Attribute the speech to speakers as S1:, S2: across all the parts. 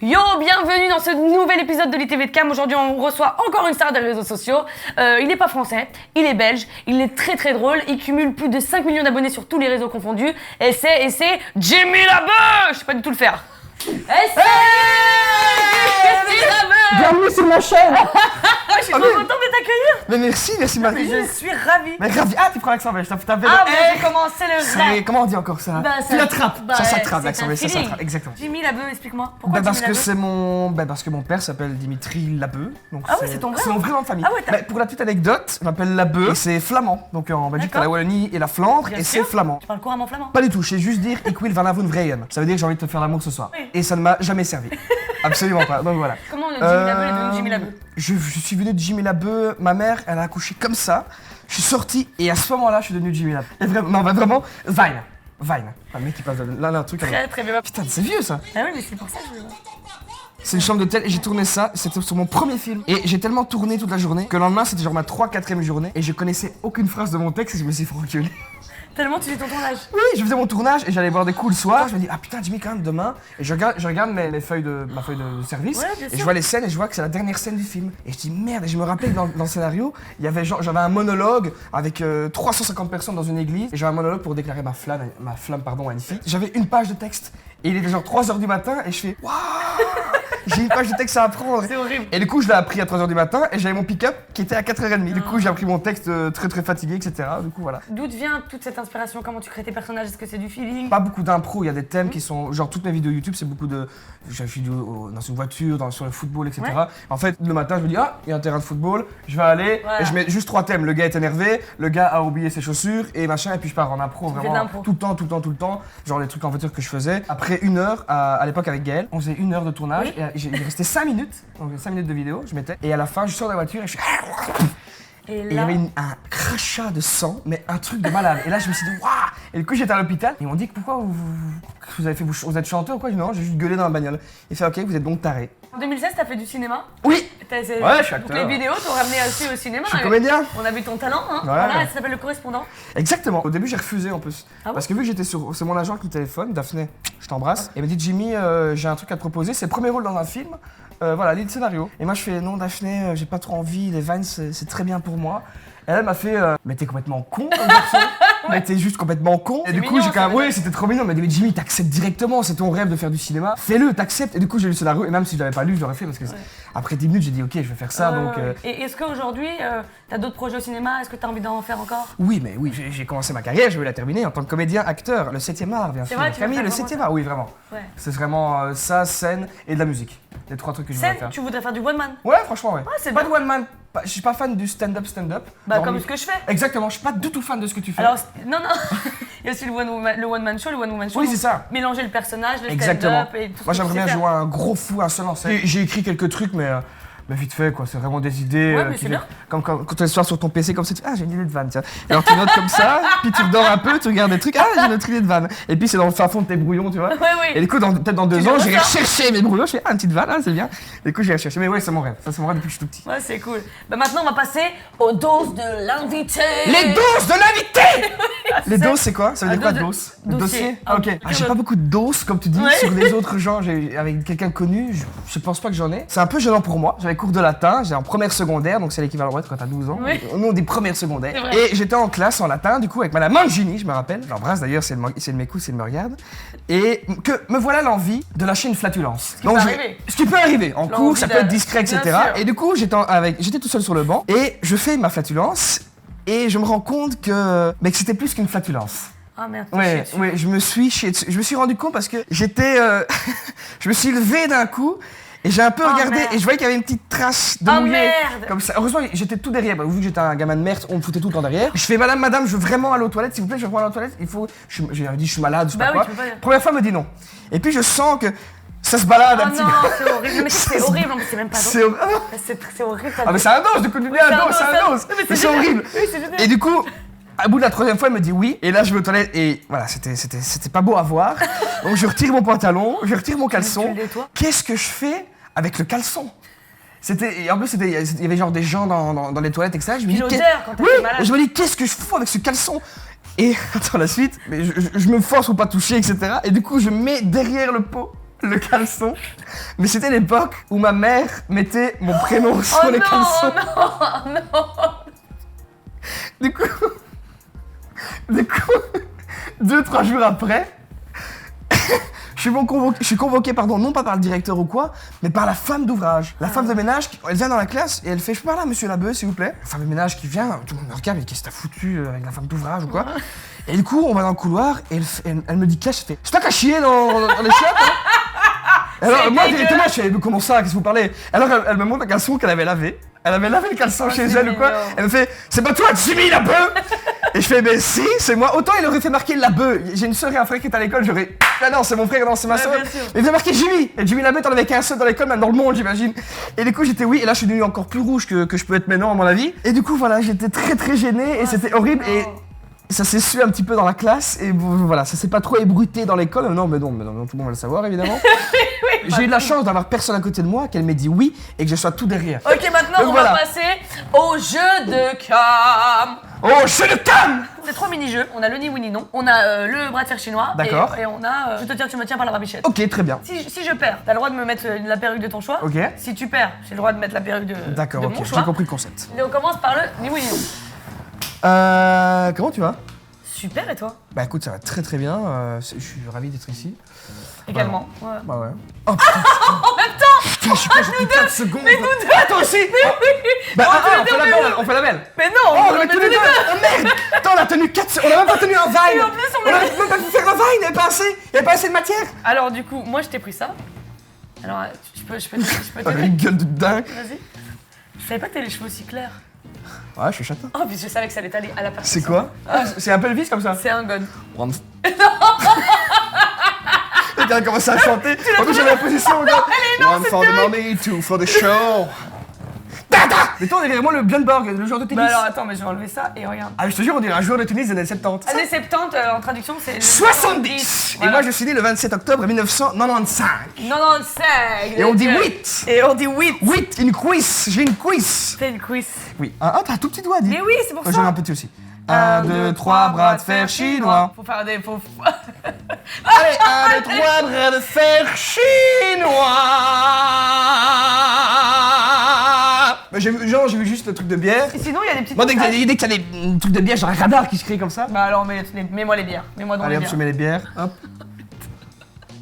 S1: Yo, bienvenue dans ce nouvel épisode de l'ITV de Cam. Aujourd'hui, on reçoit encore une star des réseaux sociaux. Il n'est pas français, il est belge, il est très très drôle. Il cumule plus de 5 millions d'abonnés sur tous les réseaux confondus. Et c'est Jimmy Labeu. Je sais pas du tout le faire. Jimmy Labeu.
S2: Bienvenue sur ma chaîne.
S1: Je suis trop contente de t'accueillir.
S2: Mais merci Marie.
S1: Je suis ravie.
S2: Mais ravi. Ah, tu prends l'accent belge, t'as fait le
S1: Ah,
S2: R.
S1: j'ai commencé le rap.
S2: Comment on dit encore ça? Tu l'attrapes.
S1: Bah,
S2: Ça s'attrape,
S1: c'est
S2: l'accent
S1: un
S2: belge, ça
S1: feeling.
S2: s'attrape, exactement.
S1: Jimmy Labeu, explique-moi. Pourquoi
S2: Parce
S1: Jimmy
S2: que
S1: Labeu
S2: parce que mon père s'appelle Dimitri Labeu. Donc
S1: Ah ouais, c'est ton vrai
S2: C'est mon vrai nom de famille.
S1: Ah ouais, t'as-
S2: Mais pour la petite anecdote, je m'appelle Labeu et c'est flamand. Donc en Belgique, t'as la
S1: D'accord.
S2: Wallonie et la Flandre
S1: Bien
S2: et
S1: sûr.
S2: c'est flamand.
S1: Tu parles couramment flamand?
S2: Pas du tout, je sais juste dire ik wil vanavond vrijen. Ça veut dire j'ai envie de te faire l'amour ce soir.
S1: Oui.
S2: Et ça ne m'a jamais servi. Absolument pas. Donc voilà.
S1: Comment Jimmy Labeu est devenu Jimmy Labeu?
S2: Je suis venu de Jimmy Labeu, ma mère, elle a accouché comme ça. Je suis sorti et à ce moment-là, je suis devenu Jimmy Labeu. Et vraiment, non, bah vraiment, Vine. Ah, le mec qui passe de là, un truc.
S1: Très très bien.
S2: Putain, c'est vieux ça.
S1: Ah oui, mais c'est pour ça que je...
S2: C'est une chambre d'hôtel et j'ai tourné ça, c'était sur mon premier film. Et j'ai tellement tourné toute la journée que le lendemain, c'était genre ma 3-4ème journée. Et je connaissais aucune phrase de mon texte et je me suis fait enculer.
S1: Tellement tu fais ton tournage.
S2: Oui, je faisais mon tournage et j'allais boire des coups le soir. Je me dis, ah putain, Jimmy, quand même, demain. Et je regarde ma feuille de service.
S1: Ouais, bien
S2: Et
S1: sûr.
S2: je vois les scènes et je vois que c'est la dernière scène du film. Et je dis, merde, et je me rappelle que dans le scénario, il y avait genre, j'avais un monologue avec 350 personnes dans une église. Et j'avais un monologue pour déclarer ma flamme à une fille. J'avais une page de texte. Et il était genre 3h du matin et je fais, waouh, j'ai une page de texte à apprendre.
S1: C'est horrible.
S2: Et du coup, je l'ai appris à 3h du matin et j'avais mon pick-up qui était à 4h30. Du coup, j'ai appris mon texte très très fatigué, etc. Du coup, voilà.
S1: D'où te vient toute cette inspiration? Comment tu crées tes personnages? Est-ce que c'est du feeling?
S2: Pas beaucoup d'impro, il y a des thèmes qui sont. Genre, toutes mes vidéos YouTube, c'est beaucoup de. Je suis dans une voiture, sur le football, etc.
S1: Ouais.
S2: En fait, le matin, je me dis, ah, il y a un terrain de football, je vais aller.
S1: Voilà.
S2: Et je mets juste 3 thèmes. Le gars est énervé, le gars a oublié ses chaussures et machin. Et puis je pars en impro,
S1: fais de
S2: vraiment.
S1: l'impro.
S2: Tout le temps. Genre les trucs en voiture que je faisais. Après 1 heure, à l'époque avec Gaël, on faisait 1 heure de tournage.
S1: Oui.
S2: Et il restait 5 minutes. Donc 5 minutes de vidéo, je mettais. Et à la fin, je sors de la voiture et je fais.
S1: Et
S2: Et il y
S1: là,
S2: avait un crachat de sang, mais un truc de malade. Et là, je me suis dit, waouh! Et du coup, j'étais à l'hôpital. Ils m'ont dit, pourquoi vous êtes chanteur ou quoi? Je dis, non, j'ai juste gueulé dans la bagnole. Il fait, ok, vous êtes donc taré.
S1: en 2016, t'as fait du cinéma?
S2: Oui!
S1: Ouais,
S2: je suis acteur.
S1: Donc les vidéos t'ont ramené aussi au cinéma.
S2: Je suis comédien.
S1: On a vu ton talent, hein.
S2: Ouais.
S1: Voilà, ça s'appelle Le Correspondant.
S2: Exactement. Au début, j'ai refusé en plus.
S1: Ah bon?
S2: Parce que vu que j'étais sur. C'est mon agent qui téléphone, Daphné, je t'embrasse. Et elle m'a dit, Jimmy, j'ai un truc à te proposer. C'est le premier rôle dans un film. Voilà, lis le scénario. Et moi, je fais, non, Daphné, j'ai pas trop envie. Les vannes, c'est très bien pour moi. Et elle m'a fait, mais t'es complètement con, le garçon. Mais t'es juste complètement con. Et
S1: C'est
S2: du coup,
S1: mignon,
S2: j'ai quand même,
S1: ça,
S2: oui, c'était trop mignon. Elle m'a dit, mais Jimmy, t'acceptes directement, c'est ton rêve de faire du cinéma. Fais-le, t'acceptes. Et du coup, j'ai lu le scénario. Et même si je l'avais pas lu, je l'aurais fait parce que après 10 minutes, j'ai dit, ok, je vais faire ça. Donc,
S1: Et est-ce qu'aujourd'hui, t'as d'autres projets au cinéma? Est-ce que t'as envie d'en faire encore?
S2: oui, mais oui, j'ai commencé ma carrière, je vais la terminer en tant que comédien, acteur, le 7e art, bien sûr.
S1: vrai, tu vas
S2: Camille,
S1: faire
S2: le
S1: vraiment
S2: 7e
S1: ça?
S2: art, oui, vraiment.
S1: Ouais.
S2: C'est vraiment ça, scène et de la musique. Les 3 trucs que je voudrais
S1: Scène,
S2: faire.
S1: tu voudrais faire du one man?
S2: Ouais, franchement, ouais.
S1: c'est
S2: pas
S1: bien.
S2: de one man. Je suis pas fan du stand-up.
S1: Bah,
S2: Genre,
S1: comme ce que je fais.
S2: Exactement, je suis pas du tout fan de ce que tu fais.
S1: Alors, non, il y a aussi le one man show, le one woman show.
S2: Oui, c'est ça.
S1: Mélanger le personnage, le
S2: Exactement.
S1: stand-up et tout ce
S2: Moi,
S1: que
S2: j'aimerais
S1: tu sais
S2: bien
S1: faire.
S2: jouer un gros fou, un seul en scène. J'ai écrit quelques trucs, mais vite fait, quoi. C'est vraiment des idées.
S1: Ouais, mais
S2: qui
S1: c'est
S2: viennent-
S1: bien.
S2: Comme quand tu es le soir sur ton PC, comme ça, tu fais, ah, j'ai une idée de vanne, tiens. Et alors, tu notes comme ça, puis tu dors un peu, tu regardes des trucs, ah, j'ai une autre idée de vanne. Et puis, c'est dans le fin fond de tes brouillons, tu vois.
S1: Ouais, oui.
S2: Et du coup, peut-être dans 2
S1: Tu
S2: ans,
S1: le
S2: j'irai
S1: ressors.
S2: chercher mes brouillons. Je fais, ah, une petite vanne, ah, c'est bien. Et du coup, j'irai chercher. Mais ouais, c'est mon rêve. Ça, c'est mon rêve depuis que je suis tout petit.
S1: Ouais, c'est cool. Bah, maintenant, on va passer aux doses de l'invité.
S2: Les doses de l'invité. Les
S1: c'est-
S2: doses, c'est quoi? Ça veut
S1: Un
S2: dire quoi,
S1: dose de-
S2: dose?
S1: dossier.
S2: Ah, ok.
S1: Un
S2: Ah, j'ai pas beaucoup de doses, comme tu dis,
S1: Ouais.
S2: sur des autres gens. Avec quelqu'un de connu, je pense pas que j'en ai. C'est un peu gênant pour moi. J'avais cours de latin, j'ai en première secondaire, donc c'est l'équivalent ouais, quand t'as 12 ans.
S1: Oui.
S2: Nous, on dit première secondaire.
S1: C'est vrai.
S2: Et j'étais en classe en latin, du coup, avec madame Mangini, je me rappelle. J'embrasse d'ailleurs, c'est de mes coups, c'est de me regarde. Et que me voilà l'envie de lâcher une flatulence.
S1: qui peut arriver.
S2: Ce qui peut arriver. En
S1: L'envie
S2: cours, ça peut
S1: de-
S2: être discret,
S1: Bien
S2: etc.
S1: sûr.
S2: Et du coup, j'étais tout seul sur le banc et je fais ma flatulence et je me rends compte que c'était plus qu'une flatulence.
S1: Ah merde, t'es chié
S2: Ouais,
S1: dessus.
S2: ouais, je me suis chié dessus. Je me suis rendu compte parce que j'étais. Je me suis levé d'un coup et j'ai un peu
S1: Oh,
S2: regardé
S1: merde.
S2: et je voyais qu'il y avait une petite trace de
S1: Oh,
S2: mouillé.
S1: merde.
S2: Comme ça. Heureusement, j'étais tout derrière. Bah, vu que j'étais un gamin de merde, on me foutait tout le temps derrière. Je fais, madame, je veux vraiment aller aux toilettes, s'il vous plaît, je veux vraiment aller aux toilettes. Il faut. J'ai dit, je suis malade, je sais
S1: Bah
S2: pas
S1: oui,
S2: quoi.
S1: tu peux pas dire.
S2: Première fois, elle me dit non. Et puis je sens que ça se balade
S1: Oh
S2: un petit
S1: non,
S2: peu.
S1: c'est horrible. Mais c'est horrible, en plus, c'est même pas
S2: C'est
S1: drôle.
S2: horrible.
S1: C'est horrible.
S2: Ah, mais c'est un dose, du coup, tu dis un dose, c'est un dose.
S1: Oui, mais
S2: Mais c'est
S1: génial.
S2: horrible.
S1: Oui, c'est génial.
S2: Et du coup, à bout de la 3e fois, elle me dit oui. Et là, je vais aux toilettes et voilà, c'était pas beau à voir. Donc, je retire mon pantalon, je retire mon
S1: Tu
S2: caleçon.
S1: le nettoies.
S2: Qu'est-ce que je fais avec le caleçon? Et en plus, il y avait genre des gens dans les toilettes, etc. Je me
S1: Puis
S2: dis,
S1: l'odeur, quand t'es
S2: oui,
S1: malade.
S2: et je me dis, qu'est-ce que je fous avec ce caleçon? Et attends la suite, mais je me force pour pas toucher, etc. Et du coup, je mets derrière le pot le caleçon. Mais c'était l'époque où ma mère mettait mon prénom sur les caleçons.
S1: Oh non.
S2: Du coup, 2-3 jours après, je suis convoqué, non pas par le directeur ou quoi, mais par la femme d'ouvrage. La femme de ménage, elle vient dans la classe et elle fait « Je peux parler à monsieur Labeu, s'il vous plaît ?» La femme de ménage qui vient, tout le monde me regarde, mais qu'est-ce que t'as foutu avec la femme d'ouvrage ou quoi? Et du coup, on va dans le couloir et elle me dit « Cache, je fais « C'est toi qui as chié dans les chiottes hein ?» Alors moi, directement, je fais « Comment ça, qu'est-ce que vous parlez ?» Alors elle me montre un caleçon qu'elle avait lavé. Elle avait lavé le caleçon chez elle ou quoi. Elle me fait « C'est pas toi, Jimmy Labeu ?» Et je fais « Ben si, c'est moi. » Autant il aurait fait marquer Labeu. J'ai une sœur et un frère qui est à l'école, j'aurais... Ah non, c'est mon frère, non, c'est ma sœur. Il fait marquer Jimmy. Et Jimmy Labeu, t'en avais qu'un seul dans l'école, même dans le monde, j'imagine. Et du coup, j'étais oui. Et là, je suis devenu encore plus rouge que je peux être maintenant, à mon avis. Et du coup, voilà, j'étais très très gêné et c'était horrible. Et ça s'est sué un petit peu dans la classe. Et voilà, ça s'est pas trop ébruité dans l'école. Non, tout le monde va le savoir, évidemment. J'ai eu de la chance d'avoir personne à côté de moi, qu'elle m'ait dit oui et que je sois tout derrière.
S1: Ok, maintenant
S2: donc,
S1: on va passer au jeu de cam.
S2: Oh, jeu de cam.
S1: C'est 3 mini-jeux. On a le ni oui ni non. On a le bras de fer chinois.
S2: D'accord.
S1: Et on a je te tiens, tu me tiens par la barbichette.
S2: Ok, très bien.
S1: Si je perds, t'as le droit de me mettre la perruque de ton choix.
S2: Ok.
S1: Si tu perds, j'ai le droit de mettre la perruque de
S2: D'accord,
S1: mon
S2: ok,
S1: choix.
S2: j'ai compris le concept.
S1: Et on commence par le ni oui ni non.
S2: Comment tu vas?
S1: Super, et toi?
S2: Bah écoute, ça va très très bien. Je suis ravi d'être ici.
S1: Également. Ouais.
S2: Bah ouais. Oh putain.
S1: En même temps.
S2: Putain, je suis pas, j'ai pris 4 secondes.
S1: Mais nous deux.
S2: Ah, toi aussi. Bah on fait la belle.
S1: Mais non,
S2: Oh, on a tous les deux. Oh merde. Attends, on a tenu 4 on a même pas tenu un vine.
S1: Et en plus,
S2: On a même pas pu faire un vine, il y avait pas assez. Il y avait pas assez de matière.
S1: Alors du coup, moi je t'ai pris ça. Alors, je peux
S2: Oh,
S1: t'aider.
S2: une gueule de dingue.
S1: Vas-y. Je savais pas que t'avais les cheveux aussi clairs.
S2: Ouais, je suis châtain.
S1: Oh, puis je savais que ça allait aller à la perfection.
S2: C'est quoi? Ah, c'est un pelvis comme ça.
S1: C'est un gun.
S2: One... Le gars a commencé à chanter. En plus, j'avais la position. One for the money, two for the show. Mais toi, on dirait vraiment le Björnborg, le joueur de tennis.
S1: Bah alors attends, mais je vais enlever ça et regarde.
S2: Ah, je te jure, on dirait un joueur de tennis des années 70.
S1: Années 70, en traduction, c'est.
S2: 70.
S1: Voilà.
S2: Et moi, je suis né le 27 octobre 1995.
S1: 95.
S2: Et on dit 8.
S1: Et on dit 8.
S2: 8, une cuisse. J'ai une cuisse.
S1: C'est une quiz.
S2: Oui. Ah, t'as un tout petit doigt, dis.
S1: Mais oui, c'est pour ça.
S2: J'en ai un petit aussi. 1, 2, 3, bras de fer chinois.
S1: Faut faire des faux.
S2: Allez, 1, 2, 3, bras de fer chinois. Bah, j'ai vu juste le truc de bière.
S1: Et sinon, il y a des petites.
S2: Moi, dès que t'as des trucs de bière, genre un radar qui se crée comme ça.
S1: Bah alors, mets-moi les bières. Mets-moi dans
S2: Allez,
S1: les
S2: hop,
S1: bières.
S2: je mets les bières. Hop.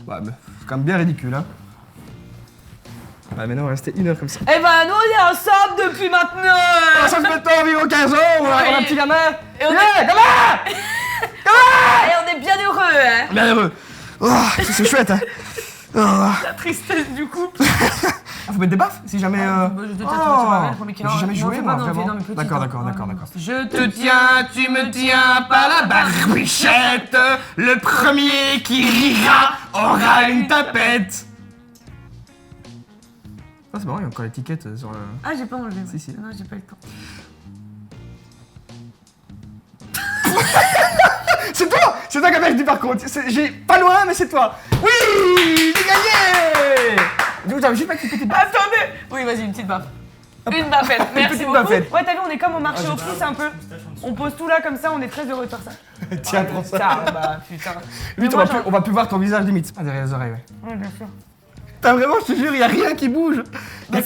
S2: Ouais, mais c'est quand même bien ridicule, hein. Ouais, mais non, on va rester 1 heure comme ça.
S1: Eh ben, nous, on est ensemble depuis maintenant.
S2: Ça me fait le temps, vivre 15 ans, on a un petit gamin.
S1: Et on est-
S2: Gamin.
S1: Et on est bien heureux, hein.
S2: Bien heureux. Oh, c'est chouette, hein. Oh.
S1: La tristesse du couple.
S2: Faut mettre des baffes si jamais.
S1: Bah, je te tiens, tu m'as le premier qui
S2: J'ai jamais joué, moi, vraiment. D'accord.
S1: Je te tiens, tu me tiens
S2: par la barbichette. Le premier qui rira aura une tapette. Ah, c'est marrant, il y a encore l'étiquette sur le.
S1: Ah, j'ai pas enlevé.
S2: Si, si.
S1: Non, j'ai pas eu le temps.
S2: C'est toi qui as dit par contre. J'ai pas loin, mais c'est toi. Oui, j'ai gagné. Du coup, j'avais juste pas cliqué tes baffes.
S1: Attendez. Oui, vas-y, une petite baffe. Une baffette. Merci
S2: petite
S1: beaucoup.
S2: baffette.
S1: Ouais, t'as vu, on est comme au marché aux puces un peu. On pose tout là comme ça, on est très heureux de faire ça.
S2: Tiens, prends ça.
S1: Bah, putain.
S2: Limite,
S1: Mais moi,
S2: on va plus voir ton visage limite. Ah, derrière les oreilles, ouais.
S1: Ouais, bien sûr.
S2: T'as vraiment, je te jure, y a rien qui bouge.
S1: Bah,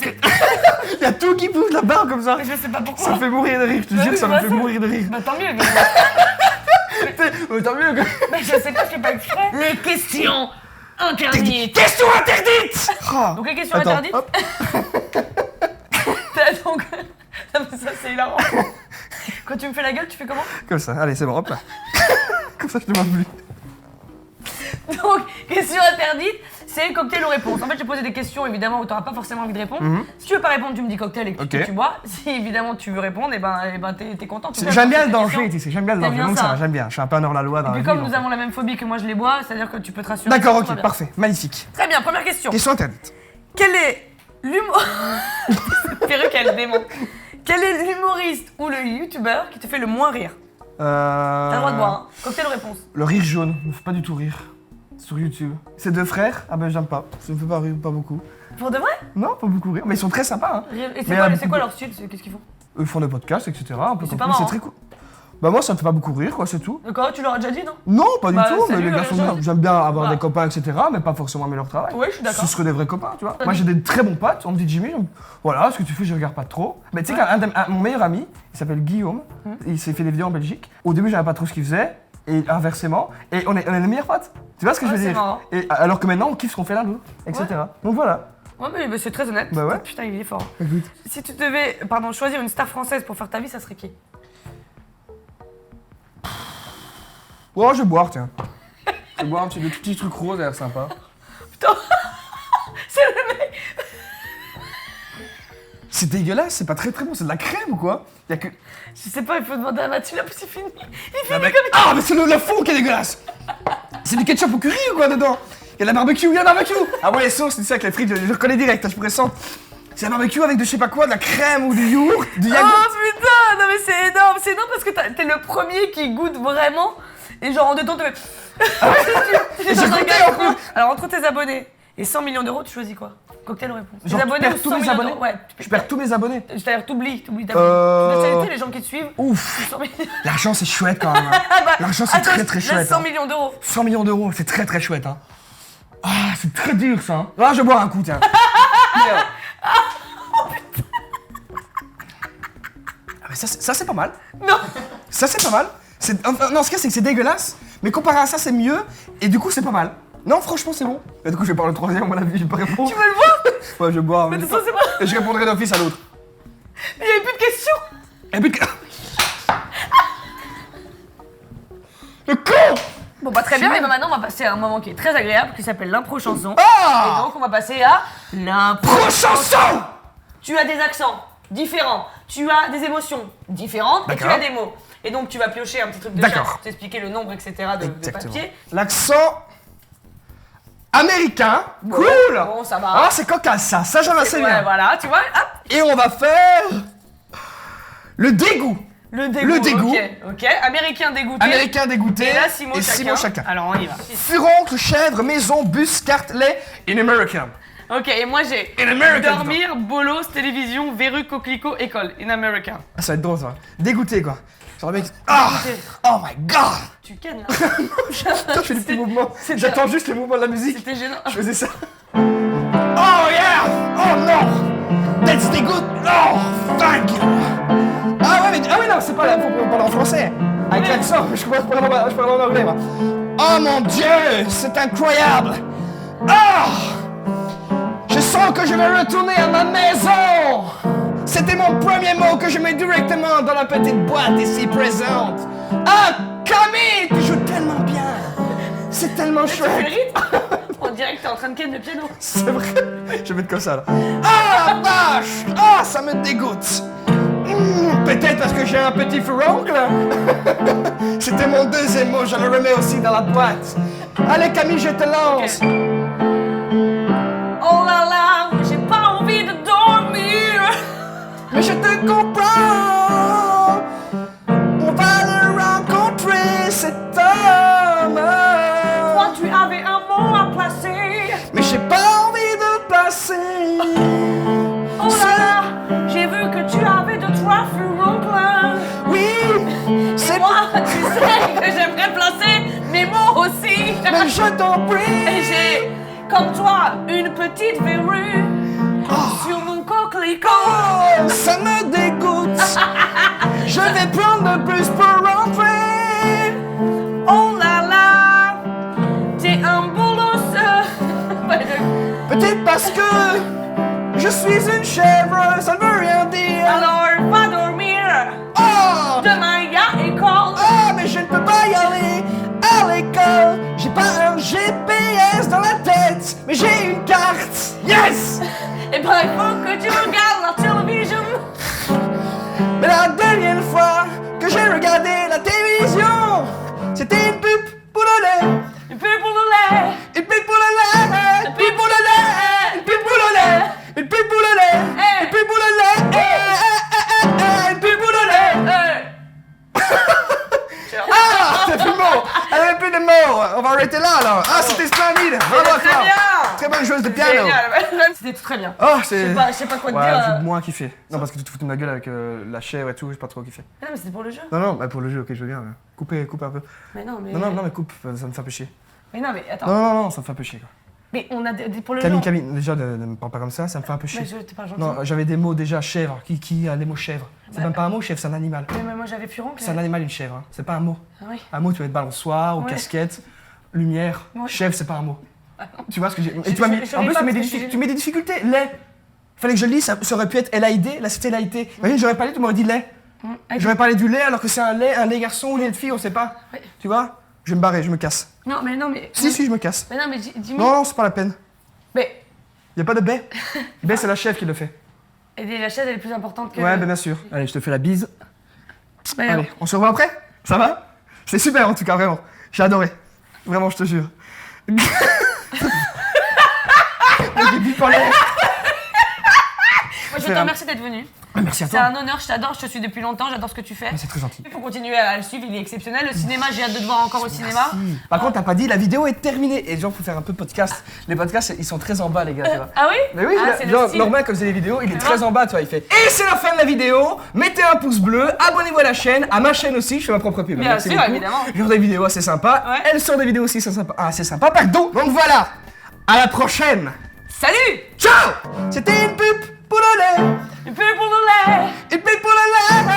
S2: Y a tout qui bouge là-bas comme ça.
S1: Mais je sais pas pourquoi.
S2: Ça me fait mourir de rire, je te
S1: Bah
S2: jure,
S1: oui,
S2: ça me
S1: moi,
S2: fait
S1: ça-
S2: mourir de rire.
S1: Bah, tant mieux.
S2: Tant mieux que.
S1: Mais je sais pas, je fais pas exprès. Les questions interdites.
S2: Question interdite. Oh.
S1: Donc, les questions
S2: Attends,
S1: interdites.
S2: hop.
S1: Donc. Non, mais ça, c'est hilarant. Quand tu me fais la gueule, tu fais comment?
S2: Comme ça, allez, c'est bon, hop là. Comme ça, je te vois plus.
S1: Donc, question interdite, c'est cocktail ou réponse. En fait, j'ai posé des questions évidemment où tu n'auras pas forcément envie de répondre. Si tu veux pas répondre, tu me dis cocktail et que
S2: Ok.
S1: tu bois. Si évidemment tu veux répondre, et ben t'es content. Tu vois,
S2: J'aime bien
S1: je
S2: le
S1: pose des
S2: danger,
S1: questions.
S2: tu sais, j'aime bien le
S1: T'aimes
S2: danger,
S1: bien
S2: donc
S1: ça.
S2: ça va, j'aime bien. Je suis un peu un hors-la-loi dans
S1: Et
S2: la
S1: puis
S2: vie.
S1: comme
S2: donc.
S1: nous avons la même phobie que moi je les bois, c'est-à-dire que tu peux te rassurer.
S2: D'accord,
S1: Tout
S2: ok,
S1: va bien.
S2: parfait, magnifique.
S1: Très bien, première question.
S2: Question interdite.
S1: Quel est l'humour... Perruque, elle dément. Quel est l'humoriste ou le youtubeur qui te fait le moins rire? T'as le droit de boire, hein. Cocktail ou réponse?
S2: Le rire jaune, me fait pas du tout rire. Sur YouTube. C'est 2 frères? Ah ben j'aime pas. Ça me fait pas rire, pas beaucoup.
S1: Pour de vrai?
S2: Non, pas beaucoup rire. Mais ils sont très sympas, hein.
S1: Et
S2: Mais
S1: c'est quoi leur style? Qu'est-ce qu'ils font?
S2: Ils font des podcasts, etc. Un peu
S1: Mais c'est
S2: comme
S1: pas
S2: nous, c'est
S1: marrant.
S2: très cool. Bah moi ça me fait pas beaucoup rire quoi, c'est tout.
S1: D'accord, tu leur as déjà dit, non?
S2: Non, pas du
S1: Bah,
S2: tout, mais
S1: salut,
S2: les gars sont
S1: Richard.
S2: bien. J'aime bien avoir
S1: Voilà.
S2: des copains, etc., mais pas forcément aimer leur travail.
S1: Oui, je suis d'accord.
S2: Ce seraient des vrais copains, tu vois. Moi j'ai des très bons potes, on me dit Jimmy, voilà, ce que tu fais, je regarde pas trop. Mais tu sais mon meilleur ami, il s'appelle Guillaume, il s'est fait des vidéos en Belgique. Au début, j'avais pas trop ce qu'il faisait, et inversement, et on est les meilleurs potes. Tu vois ce que je veux
S1: c'est
S2: dire?
S1: marrant.
S2: Et alors que maintenant, on kiffe ce qu'on fait l'un l'autre, etc. Donc voilà.
S1: Ouais, mais c'est très honnête.
S2: Bah ouais.
S1: Putain, il est fort.
S2: Écoute.
S1: Si tu devais, choisir une star française pour faire ta vie, ça serait qui?
S2: Ouais, je vais boire, tiens. Je vais boire un petit truc rose, ça a l'air sympa.
S1: Putain, c'est le mec.
S2: C'est dégueulasse, c'est pas très bon, c'est de la crème ou quoi? Y a que.
S1: Je sais pas, il faut demander à Mathilde, c'est fini.
S2: Ah, mais c'est le fond qui est dégueulasse! C'est du ketchup au curry ou quoi dedans? Il y a de la barbecue, il y a de la barbecue! Ah ouais, les sauces, c'est ça avec les frites, je reconnais direct, hein, je pourrais sentir. C'est un barbecue avec de je sais pas quoi, de la crème ou du yaourt, du yaourt.
S1: Oh putain, non mais c'est énorme parce que t'es le premier qui goûte vraiment. Et genre en 2 temps, tu fais.
S2: J'ai goûté en plus.
S1: Alors entre tes abonnés et 100 millions d'euros, tu choisis quoi? Cocktail ou réponse?
S2: Genre,
S1: Tes
S2: tu
S1: abonnés
S2: perds
S1: ou
S2: tous
S1: 100
S2: mes
S1: millions
S2: abonnés?
S1: d'euros? Ouais,
S2: Je perds tous mes abonnés.
S1: c'est-à-dire t'oublies ta vie. Tu dois saluer les gens qui te suivent.
S2: Ouf!
S1: 100 millions.
S2: L'argent c'est chouette quand même. Hein. L'argent c'est
S1: Attends,
S2: très
S1: là,
S2: chouette.
S1: 100
S2: hein.
S1: millions d'euros.
S2: 100 millions d'euros, c'est très chouette. Hein. Ah, c'est très dur ça. Hein. Ah, je vais boire un coup, tiens. Ah, mais ça c'est pas mal.
S1: Non.
S2: Ça c'est pas mal. Non, ce qu'il y a, c'est que c'est dégueulasse, mais comparé à ça, c'est mieux, et du coup, c'est pas mal. Non, franchement, c'est bon. Et du coup, je vais parler le troisième, à mon avis, je vais pas répondre.
S1: Tu veux le voir?
S2: Ouais, je vais boire.
S1: Mais de toute façon, c'est pas.
S2: Et je répondrai d'office à l'autre.
S1: Il y avait plus de questions.
S2: Et puis. Le con!
S1: Bon bah très bien, et bah maintenant on va passer à un moment qui est très agréable qui s'appelle l'impro chanson.
S2: Ah!
S1: Et donc on va passer à l'impro
S2: Pro chanson!
S1: Tu as des accents différents, tu as des émotions différentes et tu
S2: D'accord.
S1: as des mots. Et donc tu vas piocher un petit truc de
S2: D'accord.
S1: chaque, t'expliquer le nombre, etc. de papier.
S2: L'accent américain. Cool!
S1: Bon, ça va.
S2: Ah, c'est cocasse ça. Ça, j'en ai assez
S1: Ouais,
S2: bien.
S1: voilà, tu vois, hop,
S2: Et on va faire. Le dégoût.
S1: le dégoût.
S2: Le dégoût.
S1: Ok, américain dégoûté.
S2: Américain dégoûté.
S1: Et là, 6 mots
S2: et
S1: chacun.
S2: 6 mots chacun.
S1: Alors on y va.
S2: Furoncle, chèvre, maison, bus, carte, lait, in American.
S1: Ok, et moi j'ai
S2: In American,
S1: dormir, bolos, télévision, verrue, coquelicot, école, in American.
S2: Ah, ça va être drôle ça. Dégoûté quoi. Genre le mec. Ah! Oh my god!
S1: Tu cannes là.
S2: Putain, je fais des petits mouvements. J'attends juste les mouvements de la musique.
S1: C'était gênant.
S2: Je faisais ça. Oh yeah! Oh non! That's dégoût! Oh! Thank you! Ah ouais, non, c'est pas là, faut parler en français. Avec l'accent, je parle en anglais moi. Oh mon dieu! C'est incroyable! Ah! Je sens que je vais retourner à ma maison! C'était mon premier mot que je mets directement dans la petite boîte ici présente. Ah, Camille, tu joues tellement bien. C'est tellement
S1: Tu fais le
S2: chouette.
S1: rythme. On dirait que t'es en train de ken le piano.
S2: C'est vrai. Je vais mettre comme ça là. Ah, la vache. Ah, ça me dégoûte. Peut-être parce que j'ai un petit furoncle. C'était mon deuxième mot, je le remets aussi dans la boîte. Allez Camille, je te lance.
S1: Ok. Oh là là, j'ai pas envie de dormir.
S2: Mais je te comprends. On va le rencontrer, cet homme.
S1: Toi, tu avais un mot à placer.
S2: Mais j'ai pas envie de passer.
S1: Oh là là, j'ai vu que tu avais 2-3 furoncles.
S2: Oui, c'est
S1: Moi, tu sais que j'aimerais placer mes mots aussi.
S2: Mais je t'en
S1: Et
S2: prie.
S1: j'ai, comme toi, une petite verrue sur mon coquelicot.
S2: Oh, ça me dégoûte. Je vais prendre plus pour rentrer.
S1: Oh là là, t'es un bolos.
S2: Peut-être parce que je suis une chèvre, ça ne veut rien dire.
S1: Alors, va dormir.
S2: Oh,
S1: Demain, il y a école.
S2: ah, mais je ne peux pas y aller à l'école. J'ai pas un GPS dans la tête, mais j'ai une carte. Yes!
S1: Et ben, il faut que tu regardes la télévision.
S2: Mais la dernière fois que j'ai regardé la télévision, c'était une pub pour le lait.
S1: Une pub pour le lait.
S2: Une pub pour le lait. Une pub pour le lait. Une pub pour le lait. Une pub pour le lait. Une pub pour le lait. Une pub pour le lait. Ah, t'as plus de mots. Elle avait plus de mots. On va arrêter là, alors. Ah, c'était splendide. Bravo à
S1: Très
S2: toi.
S1: bien.
S2: Très très bonne joueuse de piano.
S1: Génial. C'était très bien.
S2: Oh,
S1: Je
S2: c'est.
S1: sais pas quoi te
S2: Ouais,
S1: dire.
S2: j'ai moins kiffé. Non, parce que tu te foutais de ma gueule avec la chèvre et tout, j'ai pas trop kiffé.
S1: Non, mais c'était pour le jeu.
S2: Non, bah pour le jeu, ok, je veux bien. Coupe un peu.
S1: Mais non, mais.
S2: Non, mais coupe, ça me fait un peu chier.
S1: Mais non, mais attends.
S2: Non, ça me fait un peu chier quoi.
S1: Mais on a pour le jeu.
S2: Camille, déjà ne me parle pas comme ça me fait un peu chier.
S1: Mais je t'ai pas gentil.
S2: Non, j'avais des mots déjà, chèvre. Qui a les mots chèvre? C'est
S1: Bah,
S2: même pas un mot, chèvre, c'est un animal.
S1: Mais moi j'avais Furon.
S2: C'est un animal, une chèvre. Hein. C'est pas un mot.
S1: Ah oui.
S2: Un mot, tu vas mettre balançoire ou
S1: Ouais.
S2: casquette, lumière.
S1: Ouais.
S2: Chèvre, c'est pas un mot. Tu vois ce que j'ai. Et
S1: Je-
S2: tu m'as mis.
S1: je-
S2: En plus,
S1: pas
S2: tu mets,
S1: parce que
S2: tu mets des difficultés. Lait. Fallait que je le lise, ça aurait pu être LAID, là c'était LAIT. Imagine, j'aurais parlé, tu m'aurais dit lait. J'aurais parlé du lait alors que c'est un lait garçon ou lait de fille, on sait pas.
S1: Ouais.
S2: Tu vois? Je vais me barrer, je me casse.
S1: Non, mais.
S2: Si, je me casse.
S1: Mais non, mais dis-moi.
S2: Non, c'est pas la peine.
S1: Mais.
S2: Y a pas de baie. Baie, c'est la chèvre qui le fait.
S1: Et la chaise elle est plus importante que.
S2: Ouais, bien sûr. Allez, je te fais la bise.
S1: Mais
S2: Allez, on se revoit après? Ça va? C'est super en tout cas, vraiment. J'ai adoré. Vraiment, je te jure. J'ai bu pour l'air.
S1: Moi, je te remercie d'être venu.
S2: Merci à
S1: C'est
S2: toi.
S1: un honneur, je t'adore, je te suis depuis longtemps, j'adore ce que tu fais.
S2: C'est très gentil.
S1: Il faut continuer à le suivre, il est exceptionnel. Le cinéma, j'ai hâte de te voir encore au cinéma.
S2: Merci. Par contre, t'as pas dit, la vidéo est terminée. Et genre, faut faire un peu podcast. Les podcasts, ils sont très en bas, les gars, tu vois.
S1: Ah oui?
S2: Mais oui,
S1: Ah, c'est le
S2: genre,
S1: style.
S2: normal, comme c'est les vidéos, il est très
S1: vrai
S2: en bas, tu vois, il fait. Et c'est la fin de la vidéo. Mettez un pouce bleu, abonnez-vous à la chaîne, à ma chaîne aussi, je fais ma propre pub.
S1: Bien
S2: Merci
S1: sûr,
S2: beaucoup.
S1: évidemment.
S2: Je fais des vidéos assez sympas.
S1: Ouais.
S2: Elle sort des vidéos aussi assez sympas, pardon. Donc voilà, à la prochaine.
S1: Salut!
S2: Ciao. C'était une pub pour le lait.
S1: Et puis pour le lait!
S2: Une pub pour le lait.